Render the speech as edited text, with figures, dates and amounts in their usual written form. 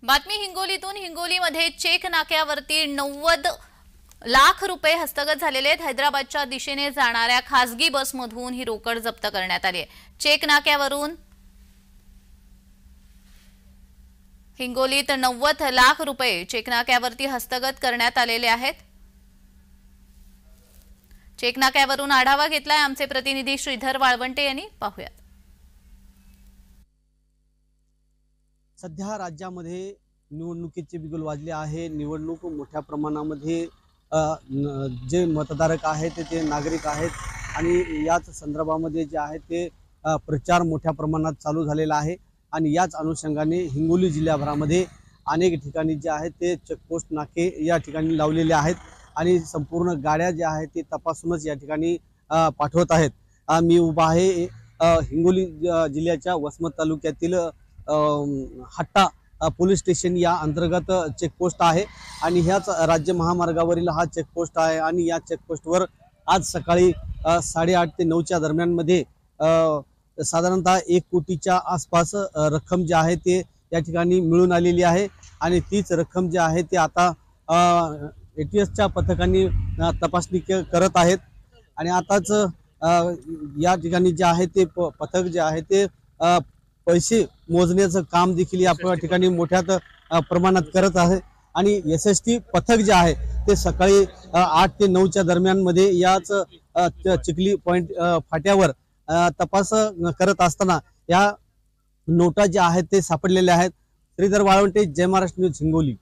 बातमी हिंगोलीतून। हिंगोलीमध्ये चेक नाक्यावरती 90 लाख रुपये हस्तगत झालेले आहेत। हैदराबादच्या दिशेने जाणाऱ्या खासगी बसमधून ही रोकड जप्त करण्यात आली आहे। चेक नाक्यावरून हिंगोलीत 90 लाख रुपये चेक नाक्यावरती हस्तगत करण्यात आलेले आहेत। चेक नाक्यावरून आढावा घेतलाय आमचे प्रतिनिधी श्रीधर वाळवंटे यांनी। पाहूयात। सध्या राज्यामध्ये निवडणुकीचे बिगुल वाजले आहे। निवडणूक मोठ्या प्रमाणामध्ये जे मतदारक आहेत ते नागरिक आहेत आणि याच संदर्भामध्ये जे आहे ते प्रचार मोठ्या प्रमाणात चालू झालेला आहे आणि याच अनुषंगाने हिंगोली जिल्ह्याभरामध्ये अनेक ठिकाणी जे आहेत ते चेकपोस्ट नाके या ठिकाणी लावलेले आहेत आणि संपूर्ण गाड्या ज्या आहेत ते तपासूनच या ठिकाणी पाठवत आहेत। मी उभा आहे हिंगोली जिल्ह्याच्या वसमत तालुक्यातील हट्टा पोलीस स्टेशन या अंतर्गत चेकपोस्ट आहे आणि ह्याच राज्य महामार्गावरील हा चेकपोस्ट आहे आणि या चेकपोस्टवर आज सकाळी 8:30 ते 9च्या दरम्यान मध्ये साधारणतः 1 कोटीच्या आसपास रक्कम जी आहे ते या ठिकाणी मिळून आलेली आहे आणि तीच रक्कम जी आहे ते आता एटीएसच्या पथकांनी तपासणी करत आहेत आणि आताच या ठिकाणी जे आहे ते पथक जे आहे ते पैसे मोजण्याचं काम देखील या ठिकाणी मोठ्या प्रमाणात करत आहे आणि एसएसटी पथक जे आहे ते सकाळी 8 ते 9च्या दरम्यान मध्ये याच चिखली पॉइंट फाट्यावर तपास करत असताना या नोटा ज्या आहेत ते सापडलेल्या आहेत। श्रीधर वाळवंटे, जय महाराष्ट्र न्यूज, हिंगोली।